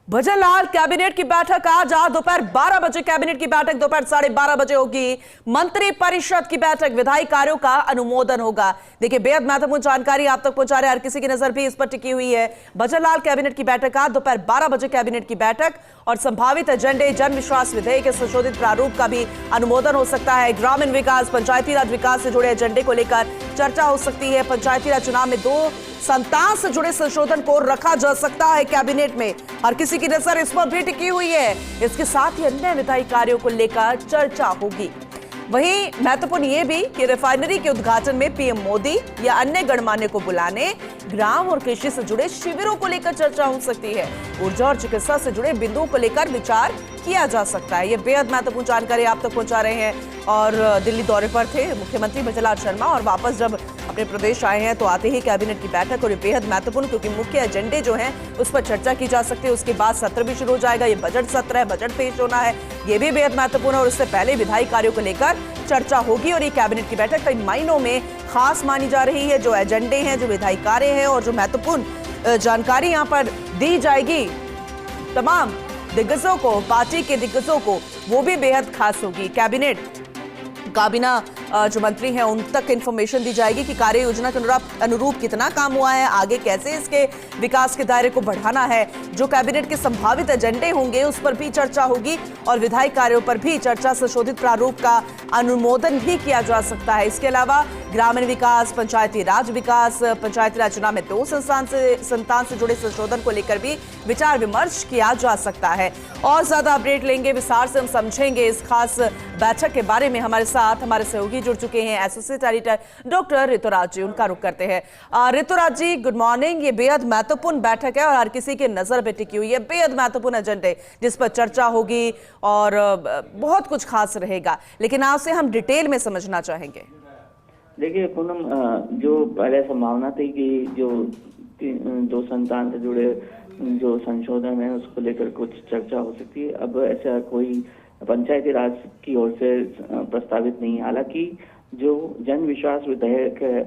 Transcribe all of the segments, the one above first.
Bhajanlal cabinet की बैठक आज दोपहर 12 बजे कैबिनेट की बैठक दोपहर 12:30 बजे होगी। मंत्री परिषद की बैठक, विधायी कार्यों का अनुमोदन होगा। देखिए, बेहद महत्वपूर्ण जानकारी आप तक पहुंचा रहे हैं, हर किसी की नजर भी इस पर टिकी हुई है। भजनलाल कैबिनेट की बैठक आज दोपहर 12 बजे कैबिनेट की बैठक और संभावित एजेंडे जन विश्वास विधेयक के संशोधित प्रारूप का भी अनुमोदन हो सकता है। ग्रामीण विकास, पंचायती राज विकास से जुड़े एजेंडे को लेकर चर्चा हो सकती है। पंचायती राज चुनाव में 2 संतान से जुड़े संशोधन को रखा जा सकता है कैबिनेट में, हर किसी की नजर इस पर भी टिकी हुई है। इसके साथ ही अन्य विधायी कार्यों को लेकर चर्चा होगी। वहीं महत्वपूर्ण यह भी कि रिफाइनरी के उद्घाटन में पीएम मोदी या अन्य गणमान्य को बुलाने, ग्राम और कृषि से जुड़े शिविरों को लेकर चर्चा हो सकती है। ऊर्जा और चिकित्सा से जुड़े बिंदुओं को लेकर विचार किया जा सकता है। यह बेहद महत्वपूर्ण जानकारी आप तक पहुंचा रहे हैं। और दिल्ली दौरे पर थे मुख्यमंत्री भजनलाल शर्मा और वापस जब अपने प्रदेश आए हैं तो आते ही कैबिनेट की बैठक, और ये बेहद महत्वपूर्ण क्योंकि मुख्य एजेंडे जो हैं उस पर चर्चा की जा सकती है। उसके बाद सत्र भी शुरू हो जाएगा। ये बजट सत्र है, बजट पेश होना है, ये भी बेहद महत्वपूर्ण है। और इससे पहले विधायी कार्यों को लेकर चर्चा होगी और ये कैबिनेट की बैठक कई मायनों में खास मानी जा रही है। जो एजेंडे हैं, जो विधायी कार्य हैं और जो महत्वपूर्ण जानकारी यहाँ पर दी जाएगी तमाम दिग्गजों को, पार्टी के दिग्गजों को, वो भी बेहद खास होगी। कैबिनेट काबीना जो मंत्री हैं उन तक इंफॉर्मेशन दी जाएगी कि कार्य योजना के अनुरूप कितना काम हुआ है, आगे कैसे इसके विकास के दायरे को बढ़ाना है। जो कैबिनेट के संभावित एजेंडे होंगे उस पर भी चर्चा होगी और विधायी कार्यों पर भी चर्चा, संशोधित प्रारूप का अनुमोदन भी किया जा सकता है। इसके अलावा ग्रामीण विकास, पंचायती राज विकास, पंचायती राज चुनाव में 2 संतान से जुड़े संशोधन को लेकर भी विचार विमर्श किया जा सकता है। और ज्यादा अपडेट लेंगे, विस्तार से हम समझेंगे इस खास बैठक के बारे में। हमारे साथ हमारे सहयोगी जुड़ चुके हैं, एसोसिएट एडिटर डॉक्टर ऋतुराज जी, उनका रुख करते हैं। ऋतुराज जी, गुड मॉर्निंग। ये बेहद महत्वपूर्ण बैठक है और हर किसी की नजर पे टिकी हुई है। बेहद महत्वपूर्ण एजेंडे जिस पर चर्चा होगी और बहुत कुछ खास रहेगा, लेकिन आपसे हम डिटेल में समझना चाहेंगे। देखिए पूनम, जो पहले संभावना थी कि जो 2 संतान से जुड़े जो संशोधन है उसको लेकर कुछ चर्चा हो सकती है, अब ऐसा कोई पंचायती राज की ओर से प्रस्तावित नहीं। हालांकि जो जन विश्वास विधेयक है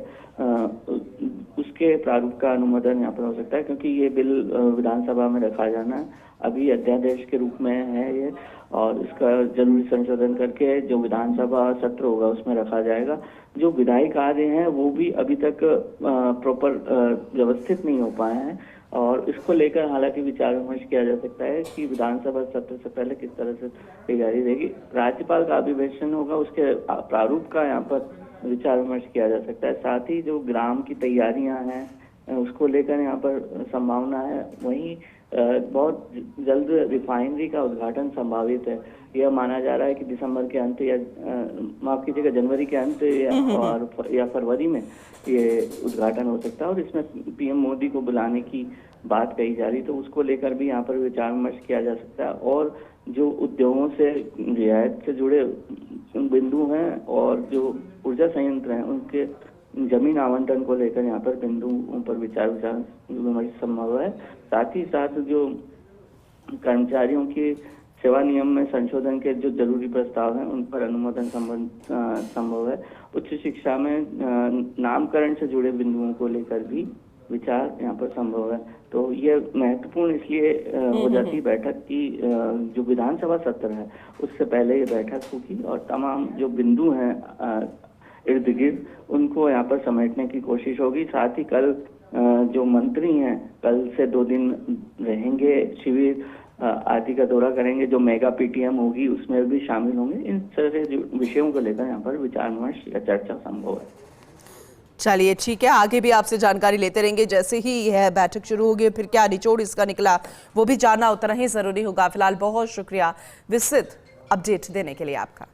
उसके प्रारूप का अनुमोदन यहाँ पर हो सकता है, क्योंकि ये बिल विधानसभा में रखा जाना है, अभी अध्यादेश के रूप में है ये, और इसका जरूरी संशोधन करके जो विधानसभा सत्र होगा उसमें रखा जाएगा। जो विधायी कार्य हैं वो भी अभी तक प्रॉपर व्यवस्थित नहीं हो पाए हैं और इसको लेकर हालांकि विचार विमर्श किया जा सकता है कि विधानसभा सत्र से पहले किस तरह से तैयारी रहेगी। राज्यपाल का अभिभाषण होगा, उसके प्रारूप का यहाँ पर विचार विमर्श किया जा सकता है। साथ ही जो ग्राम की तैयारियां हैं उसको लेकर यहाँ पर संभावना है। वहीं बहुत जल्द रिफाइनरी का उद्घाटन संभावित है। यह माना जा रहा है कि दिसंबर के अंत या माफ कीजिएगा जनवरी के अंत या फरवरी में ये उद्घाटन हो सकता है और इसमें पीएम मोदी को बुलाने की बात कही जा रही, तो उसको लेकर भी यहाँ पर विचार विमर्श किया जा सकता है। और जो उद्योगों से रियायत से जुड़े बिंदु हैं और जो ऊर्जा संयंत्र हैं उनके जमीन आवंटन को लेकर यहाँ पर बिंदुओं पर विचार विमर्श संभव है। साथ ही साथ जो कर्मचारियों की सेवा नियम में संशोधन के जो जरूरी प्रस्ताव हैं उन पर अनुमोदन संभव है। उच्च शिक्षा में नामकरण से जुड़े बिंदुओं को लेकर भी विचार यहाँ पर संभव है। तो ये महत्वपूर्ण इसलिए हो जाती बैठक की जो विधानसभा सत्र है उससे पहले ये बैठक होगी और तमाम जो बिंदु हैं इर्द गिर्द उनको यहाँ पर समेटने की कोशिश होगी। साथ ही कल जो मंत्री हैं कल से 2 दिन रहेंगे, शिविर आदि का दौरा करेंगे, जो मेगा पीटीएम होगी उसमें भी शामिल होंगे। इन सारे विषयों को लेकर यहाँ पर विचार विमर्श या चर्चा संभव है। चलिए ठीक है, आगे भी आपसे जानकारी लेते रहेंगे। जैसे ही यह बैठक शुरू होगी फिर क्या निचोड़ इसका निकला वो भी जानना उतना ही जरूरी होगा। फिलहाल बहुत शुक्रिया विस्तृत अपडेट देने के लिए आपका।